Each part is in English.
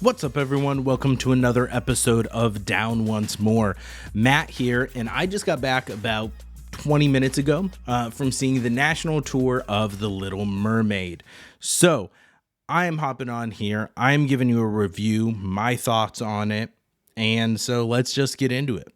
What's up, everyone? Welcome to another episode of Down Once More. Matt here, and I just got back about 20 minutes ago from seeing the national tour of The Little Mermaid. So I am hopping on here. I'm giving you a review, my thoughts on it, and so let's just get into it.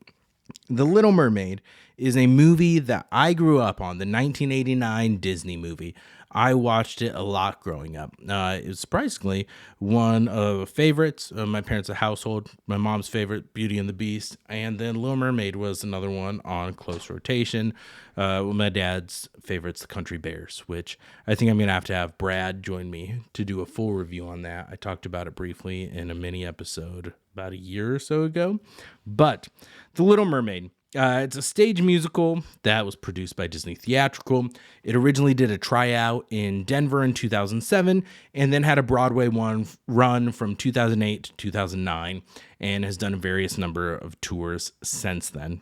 The Little Mermaid is a movie that I grew up on, the 1989 Disney movie. I watched it a lot growing up. It was surprisingly one of favorites of my parents' household. My mom's favorite, Beauty and the Beast, and then Little Mermaid was another one on close rotation. My dad's favorites, The Country Bears, which I think I'm going to have Brad join me to do a full review on that. I talked about it briefly in a mini episode about a year or so ago. But The Little Mermaid. It's a stage musical that was produced by Disney Theatrical. It originally did a tryout in Denver in 2007 and then had a Broadway one run from 2008 to 2009 and has done a various number of tours since then.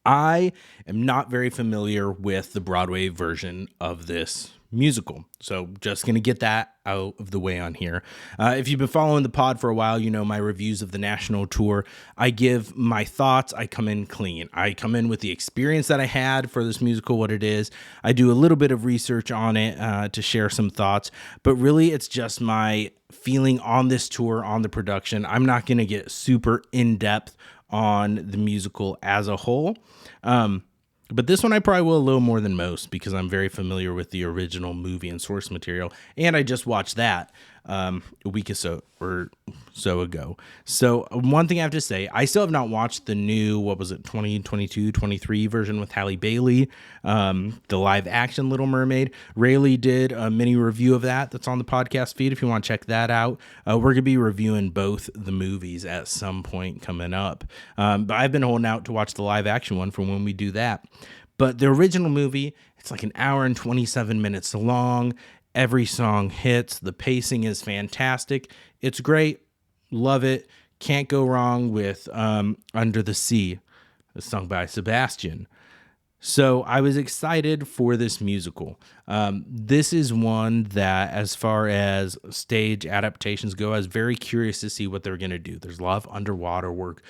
I am not very familiar with the Broadway version of this musical, so just going to get that out of the way on here. If you've been following the pod for a while, you know my reviews of the national tour. I give my thoughts. I come in clean. I come in with the experience that I had for this musical, what it is. I do a little bit of research on it to share some thoughts, but really it's just my feeling on this tour, on the production. I'm not going to get super in-depth on the musical as a whole. But this one I probably will a little more than most because I'm very familiar with the original movie and source material. And I just watched that a week or so ago. So one thing I have to say, I still have not watched the new, 2022-23 version with Halle Bailey, the live action Little Mermaid. Rayleigh did a mini review of that that's on the podcast feed if you want to check that out. We're going to be reviewing both the movies at some point coming up. But I've been holding out to watch the live action one for when we do that. But the original movie, it's like an hour and 27 minutes long. Every song hits. The pacing is fantastic. It's great. Love it. Can't go wrong with Under the Sea, sung by Sebastian. So I was excited for this musical. This is one that, as far as stage adaptations go, I was very curious to see what they're going to do. There's a lot of underwater work,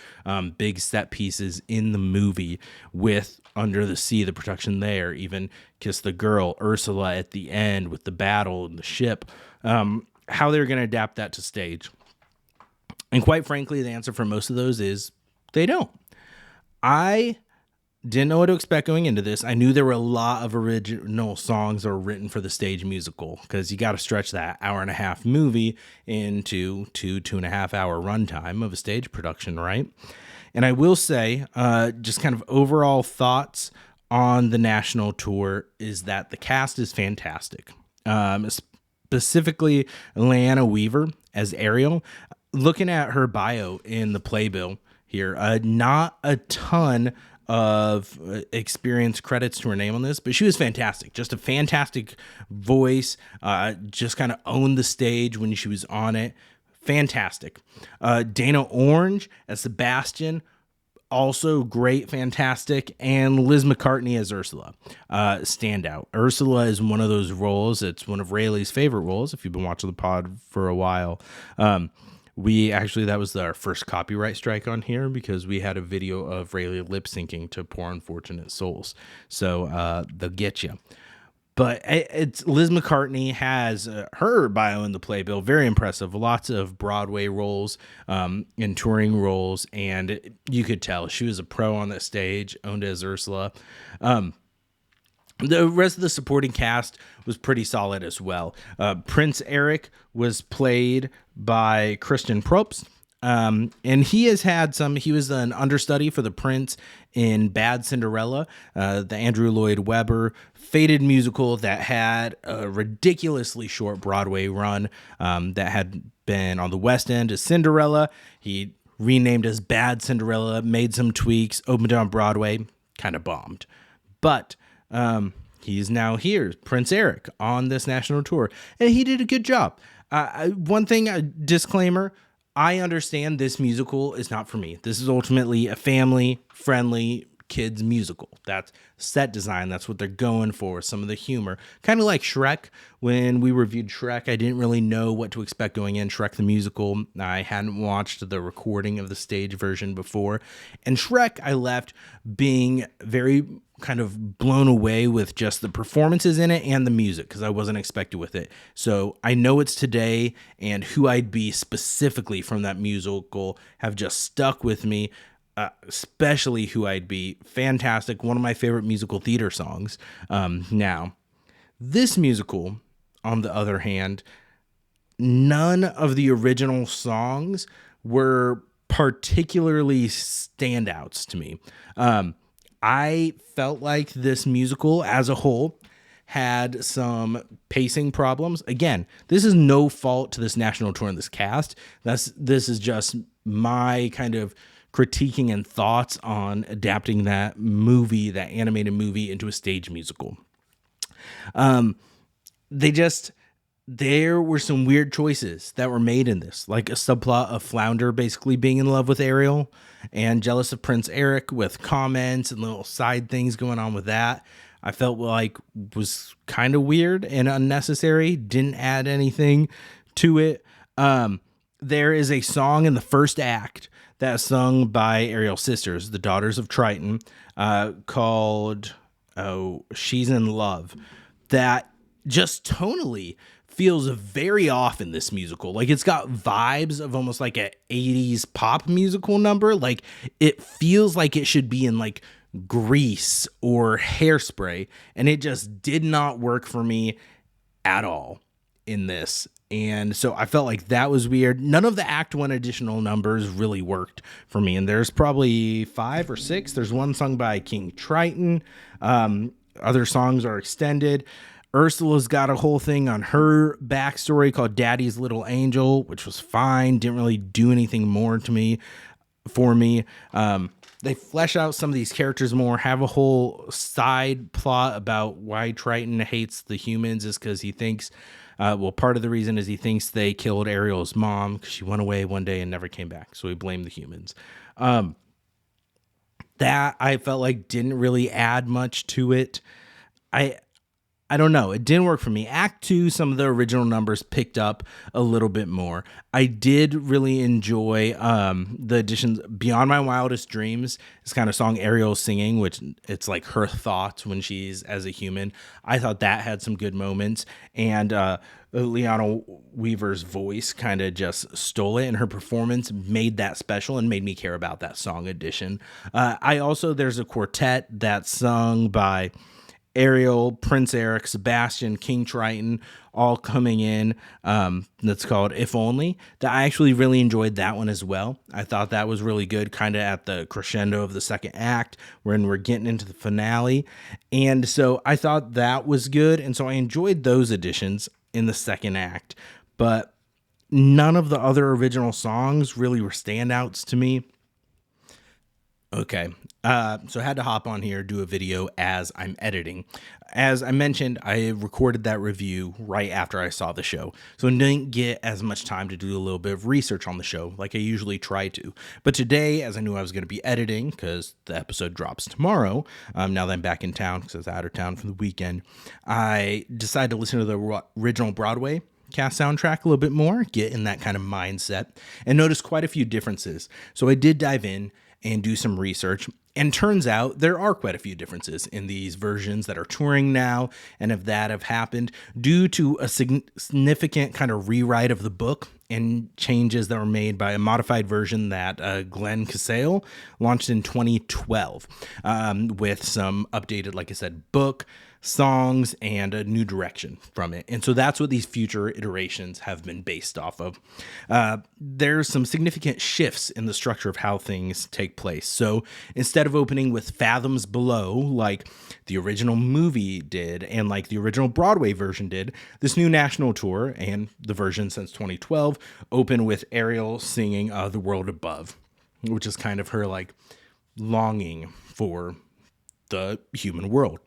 big set pieces in the movie with Under the Sea, the production there, even Kiss the Girl, Ursula at the end with the battle and the ship, how they're going to adapt that to stage. And quite frankly, the answer for most of those is they don't. I didn't know what to expect going into this. I knew there were a lot of original songs that were written for the stage musical because you got to stretch that hour and a half movie into 2.5 hour runtime of a stage production, right? And I will say, just kind of overall thoughts on the national tour is that the cast is fantastic. Specifically, Leanna Weaver as Ariel. Looking at her bio in the playbill here, not a ton of experience credits to her name on this, but she was fantastic. Just a fantastic voice, just kind of owned the stage when she was on it. Fantastic. Dana Orange as Sebastian, also great, fantastic. And Liz McCartney as Ursula, standout. Ursula is one of those roles. It's one of Rayleigh's favorite roles, if you've been watching the pod for a while. That was our first copyright strike on here because we had a video of Rayleigh lip syncing to Poor Unfortunate Souls. So they'll get you. But it's Liz McCartney has her bio in the playbill. Very impressive. Lots of Broadway roles and touring roles. And you could tell she was a pro on that stage, owned as Ursula. The rest of the supporting cast was pretty solid as well. Prince Eric was played by Christian Probst. And he has had he was an understudy for the prince in Bad Cinderella, the Andrew Lloyd Webber faded musical that had a ridiculously short Broadway run, that had been on the West End as Cinderella. He renamed as Bad Cinderella, made some tweaks, opened it on Broadway, kind of bombed. But he's now here, Prince Eric, on this national tour, and he did a good job. One thing, a disclaimer, I understand this musical is not for me. This is ultimately a family-friendly kids musical. That's set design. That's what they're going for. Some of the humor, kind of like Shrek. When we reviewed Shrek, I didn't really know what to expect going in. Shrek the musical, I hadn't watched the recording of the stage version before. And Shrek, I left being very kind of blown away with just the performances in it and the music, because I wasn't expected with it. So I Know It's Today and Who I'd Be specifically from that musical have just stuck with me, especially Who I'd Be. Fantastic. One of my favorite musical theater songs. Now, this musical, on the other hand, none of the original songs were particularly standouts to me. I felt like this musical as a whole had some pacing problems. Again, this is no fault to this national tour and this cast. This is just my kind of critiquing and thoughts on adapting that movie, that animated movie, into a stage musical. There were some weird choices that were made in this, like a subplot of Flounder basically being in love with Ariel and jealous of Prince Eric, with comments and little side things going on with that. I felt like was kind of weird and unnecessary. Didn't add anything to it. There is a song in the first act that's sung by Ariel's sisters, the daughters of Triton, called She's in Love, that just tonally feels very off in this musical. Like, it's got vibes of almost like a 80s pop musical number. Like, it feels like it should be in like Grease or Hairspray, and it just did not work for me at all in this. And so I felt like that was weird. None of the Act 1 additional numbers really worked for me. And there's probably 5 or 6. There's one sung by King Triton. Other songs are extended. Ursula's got a whole thing on her backstory called Daddy's Little Angel, which was fine. Didn't really do anything more for me. They flesh out some of these characters more, have a whole side plot about why Triton hates the humans is because he thinks, part of the reason is he thinks they killed Ariel's mom because she went away one day and never came back. So he blamed the humans. That I felt like didn't really add much to it. I don't know. It didn't work for me. Act 2, some of the original numbers picked up a little bit more. I did really enjoy the additions. Beyond My Wildest Dreams is kind of song Ariel's singing, which it's like her thoughts when she's as a human. I thought that had some good moments. And Leona Weaver's voice kind of just stole it, and her performance made that special and made me care about that song addition. There's a quartet that's sung by Ariel, Prince Eric, Sebastian, King Triton, all coming in. That's called If Only. That I actually really enjoyed that one as well. I thought that was really good, kind of at the crescendo of the second act, when we're getting into the finale. And so I thought that was good. And so I enjoyed those additions in the second act. But none of the other original songs really were standouts to me. Okay, so I had to hop on here, do a video as I'm editing. As I mentioned, I recorded that review right after I saw the show, so I didn't get as much time to do a little bit of research on the show like I usually try to. But today, as I knew I was going to be editing, because the episode drops tomorrow, now that I'm back in town, because I was out of town for the weekend, I decided to listen to the original Broadway cast soundtrack a little bit more, get in that kind of mindset, and notice quite a few differences. So I did dive in and do some research, and turns out there are quite a few differences in these versions that are touring now, and if that have happened due to a significant kind of rewrite of the book and changes that were made by a modified version that Glenn Cassell launched in 2012, with some updated, like I said, book, songs, and a new direction from it. And so that's what these future iterations have been based off of. There's some significant shifts in the structure of how things take place. So instead of opening with Fathoms Below, like the original movie did, and like the original Broadway version did, this new national tour, and the version since 2012, open with Ariel singing The World Above, which is kind of her like longing for the human world.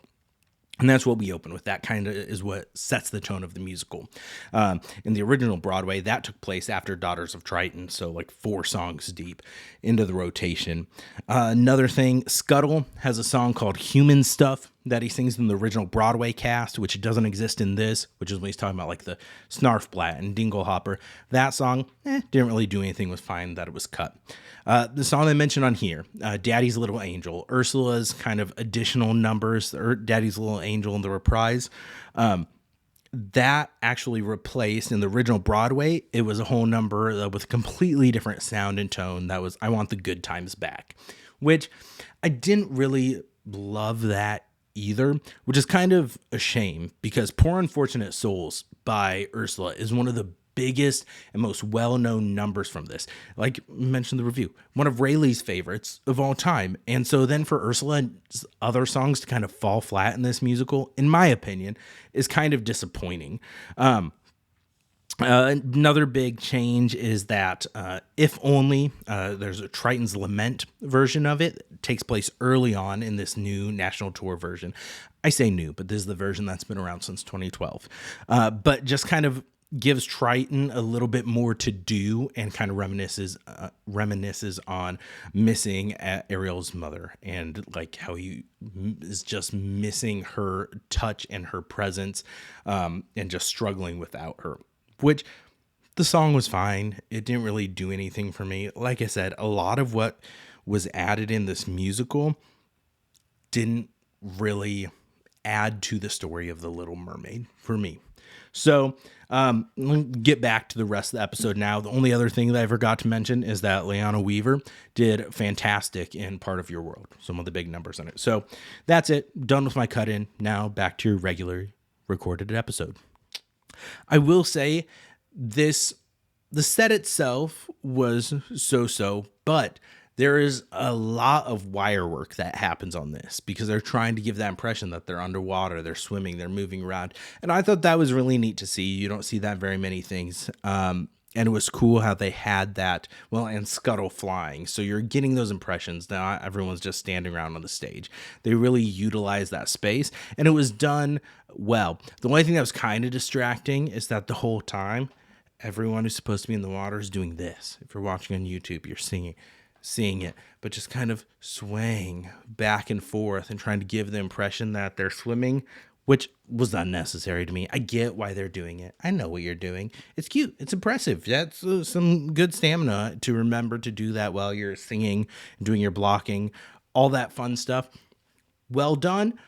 And that's what we open with. That kind of is what sets the tone of the musical. In the original Broadway, that took place after Daughters of Triton, so like 4 songs deep into the rotation. Another thing, Scuttle has a song called Human Stuff that he sings in the original Broadway cast, which doesn't exist in this, which is when he's talking about like the Snarfblatt and Dinglehopper. That song didn't really do anything, was fine that it was cut. The song I mentioned on here, Daddy's Little Angel, Ursula's kind of additional numbers, or Daddy's Little Angel in the reprise, that actually replaced in the original Broadway. It was a whole number with a completely different sound and tone. That was I Want the Good Times Back, which I didn't really love that either, which is kind of a shame because Poor Unfortunate Souls by Ursula is one of the biggest and most well-known numbers from this. Like mentioned in the review, one of Rayleigh's favorites of all time. And so then for Ursula's other songs to kind of fall flat in this musical, in my opinion, is kind of disappointing. Another big change is that If Only, there's a Triton's Lament version of it. It takes place early on in this new national tour version. I say new, but this is the version that's been around since 2012. But just kind of gives Triton a little bit more to do and kind of reminisces on missing Ariel's mother and like how he is just missing her touch and her presence and just struggling without her. Which the song was fine. It didn't really do anything for me. Like I said, a lot of what was added in this musical didn't really add to the story of The Little Mermaid for me. So let me get back to the rest of the episode now. The only other thing that I forgot to mention is that Leona Weaver did fantastic in Part of Your World. Some of the big numbers in it. So that's it. Done with my cut in. Now back to your regularly recorded episode. I will say the set itself was so-so, but there is a lot of wire work that happens on this because they're trying to give that impression that they're underwater, they're swimming, they're moving around. And I thought that was really neat to see. You don't see that very many things. And it was cool how they had that, and Scuttle flying. So you're getting those impressions. Now everyone's just standing around on the stage. They really utilized that space, and it was done well. The only thing that was kind of distracting is that the whole time, everyone who's supposed to be in the water is doing this. If you're watching on YouTube, you're seeing it, but just kind of swaying back and forth and trying to give the impression that they're swimming, which was unnecessary to me. I get why they're doing it. I know what you're doing. It's cute. It's impressive. That's some good stamina to remember to do that while you're singing, doing your blocking, all that fun stuff. Well done.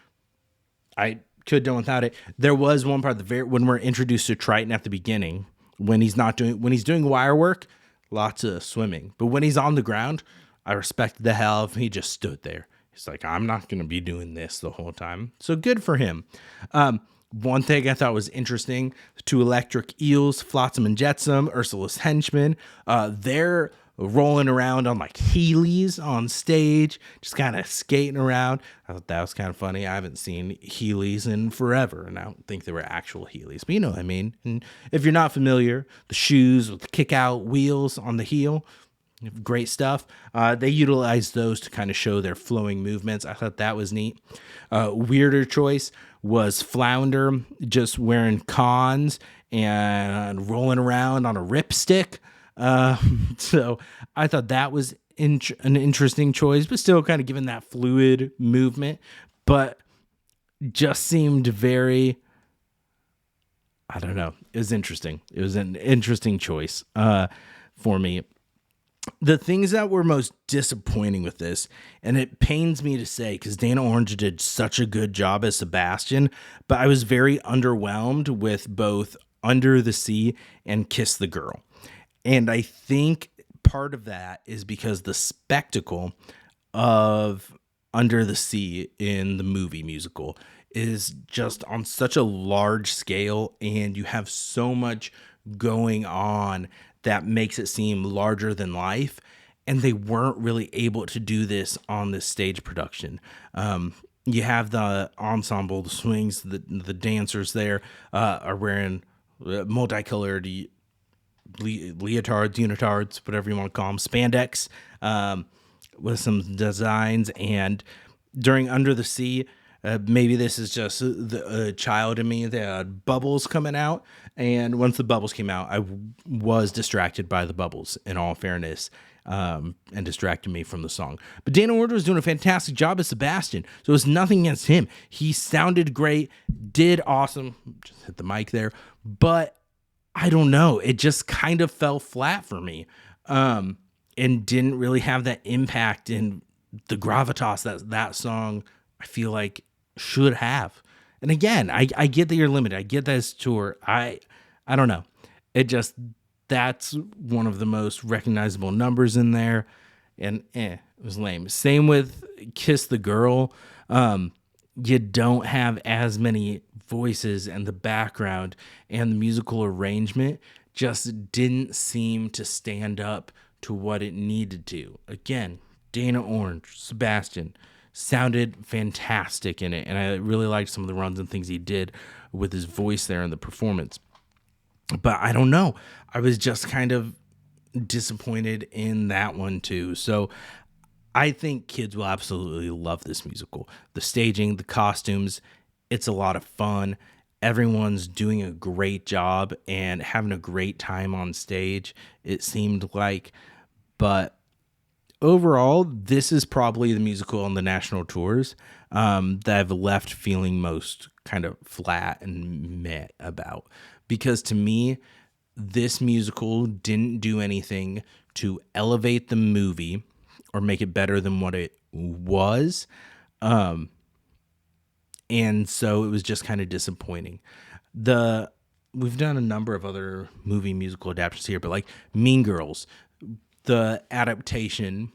I could have done without it. There was one part when we're introduced to Triton at the beginning, when he's doing wire work, lots of swimming. But when he's on the ground, I respected the hell of him. He just stood there. He's like, I'm not going to be doing this the whole time. So good for him. One thing I thought was interesting, 2 electric eels, Flotsam and Jetsam, Ursula's henchmen, they're rolling around on like Heelys on stage, just kind of skating around. I thought that was kind of funny. I haven't seen Heelys in forever, and I don't think they were actual Heelys, but you know what I mean. And if you're not familiar, the shoes with the kick-out wheels on the heel, great stuff. They utilized those to kind of show their flowing movements. I thought that was neat. Weirder choice was Flounder just wearing cons and rolling around on a ripstick. So I thought that was an interesting choice, but still kind of given that fluid movement, but just seemed very, I don't know. It was interesting. It was an interesting choice for me. The things that were most disappointing with this, and it pains me to say because Dana Orange did such a good job as Sebastian, but I was very underwhelmed with both Under the Sea and Kiss the Girl. And I think part of that is because the spectacle of Under the Sea in the movie musical is just on such a large scale, and you have so much going on that makes it seem larger than life, and they weren't really able to do this on this stage production. You have the ensemble, the swings, the dancers there are wearing multicolored leotards, unitards, whatever you want to call them, spandex, with some designs. And during Under the Sea, Maybe this is just the child in me that had bubbles coming out. And once the bubbles came out, was distracted by the bubbles, in all fairness, and distracted me from the song. But Dana Ward was doing a fantastic job as Sebastian. So it was nothing against him. He sounded great, did awesome. Just hit the mic there. But I don't know. It just kind of fell flat for me, and didn't really have that impact in the gravitas that song, I feel like, should have. And again, I get that you're limited. I get that it's tour. I don't know. It just, that's one of the most recognizable numbers in there. And it was lame. Same with Kiss the Girl. You don't have as many voices, and the background and the musical arrangement just didn't seem to stand up to what it needed to. Again, Dana Orange, Sebastian, sounded fantastic in it, and I really liked some of the runs and things he did with his voice there in the performance. But I don't know. I was just kind of disappointed in that one too. So I think kids will absolutely love this musical. The staging, the costumes, it's a lot of fun. Everyone's doing a great job and having a great time on stage, it seemed like. But overall, this is probably the musical on the national tours that I've left feeling most kind of flat and meh about. Because to me, this musical didn't do anything to elevate the movie or make it better than what it was. And so it was just kind of disappointing. We've done a number of other movie musical adaptations here, but like Mean Girls, the adaptation,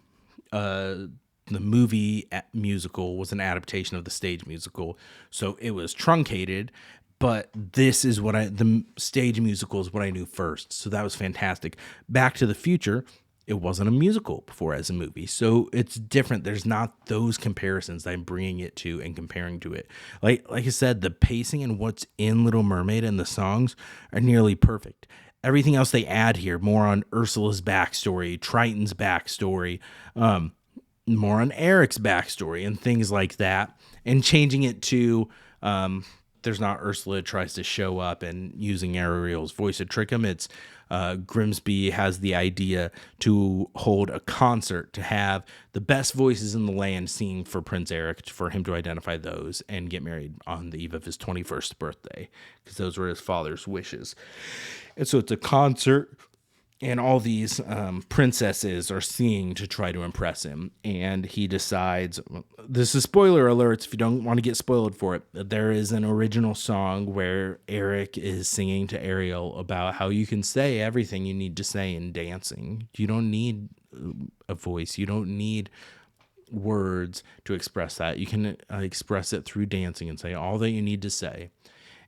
the movie musical was an adaptation of the stage musical. So it was truncated, but this is the stage musical is what I knew first. So that was fantastic. Back to the Future, it wasn't a musical before as a movie. So it's different. There's not those comparisons that I'm bringing it to and comparing to it. Like I said, the pacing and what's in Little Mermaid and the songs are nearly perfect. Everything else they add here, more on Ursula's backstory, Triton's backstory, more on Eric's backstory and things like that, and changing it to there's not Ursula tries to show up and using Ariel's voice to trick him. It's Grimsby has the idea to hold a concert to have the best voices in the land singing for Prince Eric, for him to identify those and get married on the eve of his 21st birthday, because those were his father's wishes. And so it's a concert, and all these princesses are singing to try to impress him. And he decides, this is spoiler alerts if you don't want to get spoiled for it, there is an original song where Eric is singing to Ariel about how you can say everything you need to say in dancing. You don't need a voice. You don't need words to express that. You can express it through dancing and say all that you need to say.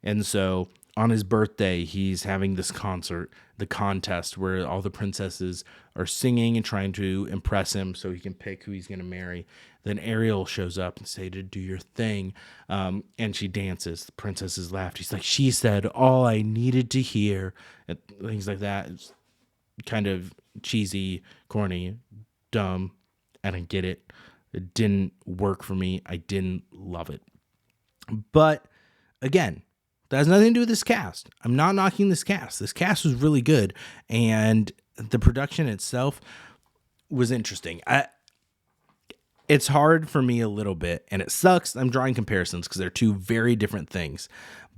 And so on his birthday, he's having this concert, the contest where all the princesses are singing and trying to impress him so he can pick who he's going to marry. Then Ariel shows up and say to do your thing, and she dances. The princesses laughed. He's like, she said all I needed to hear, and things like that. It's kind of cheesy, corny, dumb. I didn't get it. It didn't work for me. I didn't love it. But again, that has nothing to do with this cast. I'm not knocking this cast. This cast was really good, and the production itself was interesting. It's hard for me a little bit, and it sucks. I'm drawing comparisons because they're two very different things,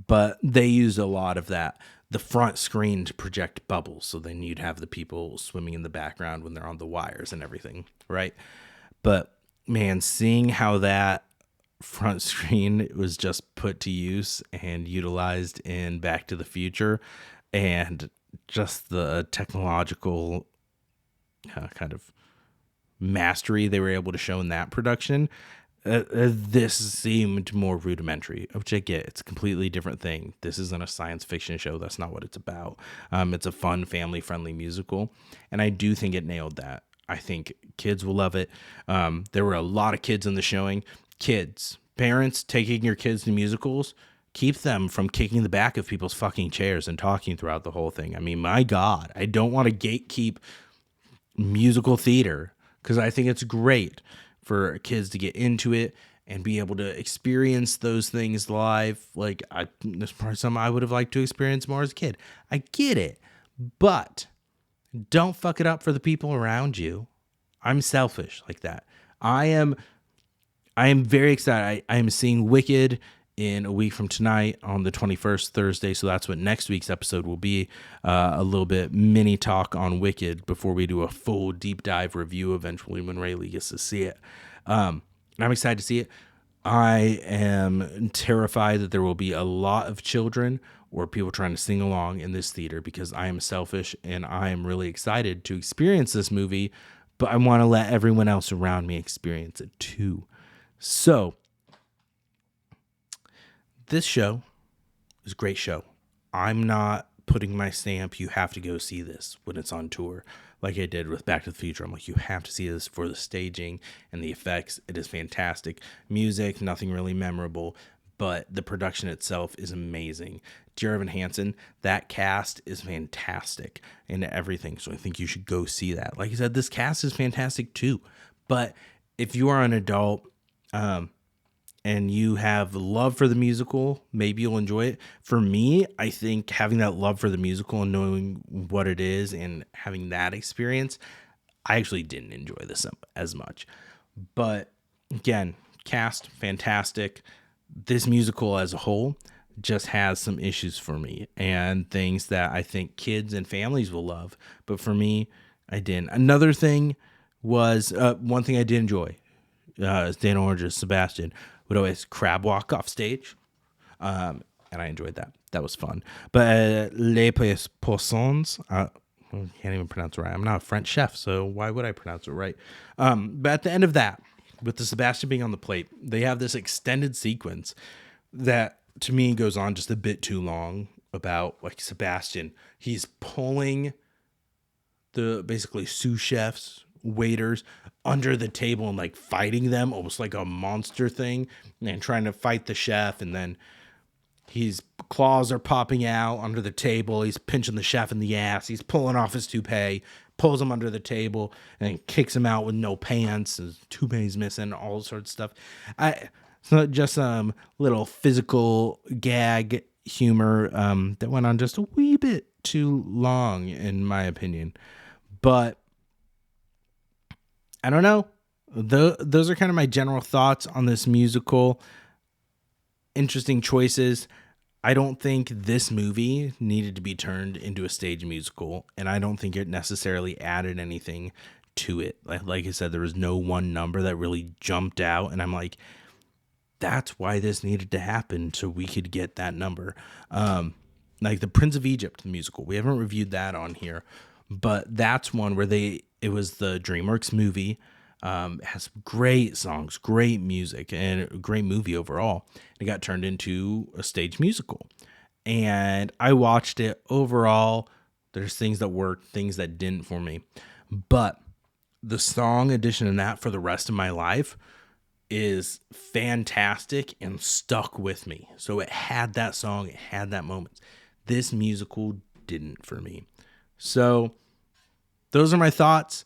but they used a lot of that. The front screen to project bubbles, so then you'd have the people swimming in the background when they're on the wires and everything, right? But man, seeing how that front screen was just put to use and utilized in Back to the Future, and just the technological kind of mastery they were able to show in that production, this seemed more rudimentary, which I get. It's a completely different thing. This isn't a science fiction show. That's not what it's about. It's a fun, family-friendly musical, and I do think it nailed that. I think kids will love it. There were a lot of kids in the showing. Kids, parents taking your kids to musicals, keep them from kicking the back of people's fucking chairs and talking throughout the whole thing. I mean, my God, I don't want to gatekeep musical theater, because I think it's great for kids to get into it and be able to experience those things live. Like, this part something I would have liked to experience more as a kid. I get it, but don't fuck it up for the people around you. I'm selfish like that. I am very excited. I am seeing Wicked in a week from tonight on the 21st, Thursday. So that's what next week's episode will be. A little bit mini talk on Wicked before we do a full deep dive review eventually when Rayleigh gets to see it. And I'm excited to see it. I am terrified that there will be a lot of children or people trying to sing along in this theater because I am selfish and I am really excited to experience this movie, but I want to let everyone else around me experience it too. So, this show is a great show. I'm not putting my stamp, you have to go see this when it's on tour, like I did with Back to the Future. I'm like, you have to see this for the staging and the effects. It is fantastic. Music, nothing really memorable, but the production itself is amazing. Dear Evan Hansen, that cast is fantastic and everything. So I think you should go see that. Like I said, this cast is fantastic too. But if you are an adult, and you have love for the musical, maybe you'll enjoy it. For me, I think having that love for the musical and knowing what it is and having that experience, I actually didn't enjoy this as much. But again, cast, fantastic. This musical as a whole just has some issues for me and things that I think kids and families will love. But for me, I didn't. Another thing was, one thing I did enjoy, is Dan Orange's Sebastian would always crab walk off stage. And I enjoyed that. That was fun. But Les Poissons, I can't even pronounce it right. I'm not a French chef, so why would I pronounce it right? But at the end of that, with the Sebastian being on the plate, they have this extended sequence that to me goes on just a bit too long about like Sebastian. He's pulling the basically sous chefs, waiters under the table and like fighting them almost like a monster thing and trying to fight the chef, and then his claws are popping out under the table. He's pinching the chef in the ass. He's pulling off his toupee, pulls him under the table, and then kicks him out with no pants. His toupee's missing, all sorts of stuff. It's not just some little physical gag humor that went on just a wee bit too long, in my opinion. But I don't know. Those are kind of my general thoughts on this musical. Interesting choices. I don't think this movie needed to be turned into a stage musical, and I don't think it necessarily added anything to it. Like I said, there was no one number that really jumped out, and I'm like, that's why this needed to happen, so we could get that number. Like the Prince of Egypt musical. We haven't reviewed that on here, but that's one where it was the DreamWorks movie. It has great songs, great music, and a great movie overall. It got turned into a stage musical. And I watched it. Overall, there's things that worked, things that didn't for me. But the song edition in that for the rest of my life is fantastic and stuck with me. So it had that song, it had that moment. This musical didn't for me. So those are my thoughts.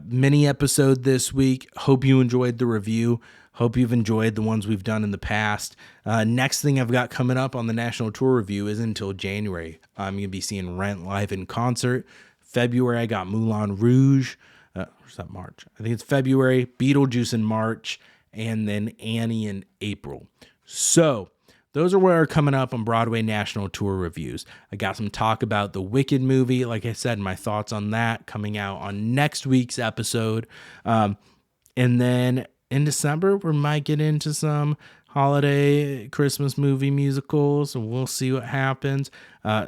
Mini episode this week. Hope you enjoyed the review. Hope you've enjoyed the ones we've done in the past. Next thing I've got coming up on the national tour review is until January. I'm going to be seeing Rent live in concert. February, I got Moulin Rouge. Or is that March? I think it's February. Beetlejuice in March. And then Annie in April. So those are what are coming up on Broadway National Tour reviews. I got some talk about the Wicked movie. Like I said, my thoughts on that coming out on next week's episode. And then in December, we might get into some holiday Christmas movie musicals, and we'll see what happens.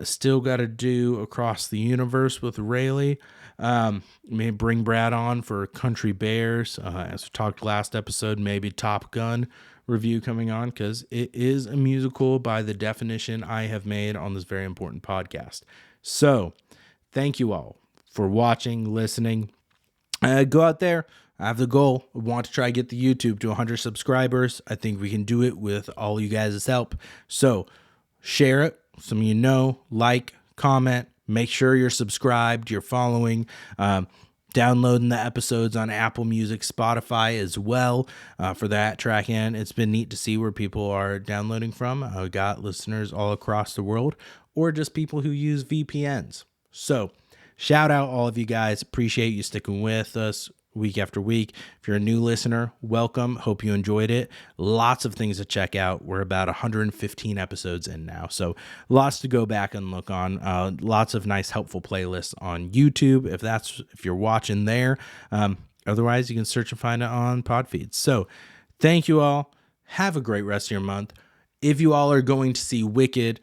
Still got to do Across the Universe with Rayleigh. May bring Brad on for Country Bears. As we talked last episode, maybe Top Gun review coming on, because it is a musical by the definition I have made on this very important podcast. So thank you all for watching, listening. Go out there. I have the goal. I want to try to get the YouTube to 100 subscribers. I think we can do it with all you guys' help. So share it. Some of you know, like, comment, make sure you're subscribed, you're following. downloading the episodes on Apple Music, Spotify as well for that track. And it's been neat to see where people are downloading from. I got listeners all across the world, or just people who use VPNs. So shout out all of you guys. Appreciate you sticking with us week after week. If you're a new listener, welcome. Hope you enjoyed it. Lots of things to check out. We're about 115 episodes in now, so lots to go back and look on. Lots of nice, helpful playlists on YouTube if you're watching there. Otherwise, you can search and find it on Podfeeds. So thank you all. Have a great rest of your month. If you all are going to see Wicked,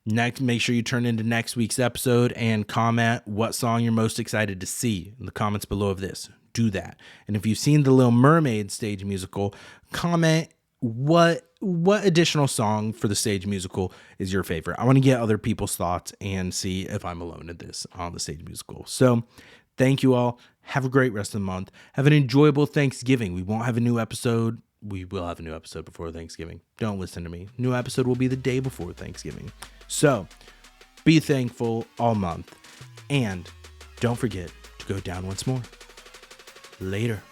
make sure you turn into next week's episode and comment what song you're most excited to see in the comments below of this. Do that. And if you've seen the Little Mermaid stage musical, comment what additional song for the stage musical is your favorite. I want to get other people's thoughts and see if I'm alone in this on the stage musical. So thank you all. Have a great rest of the month. Have an enjoyable Thanksgiving. We won't have a new episode. We will have a new episode before Thanksgiving. Don't listen to me. New episode will be the day before Thanksgiving. So be thankful all month. And don't forget to go down once more. Later.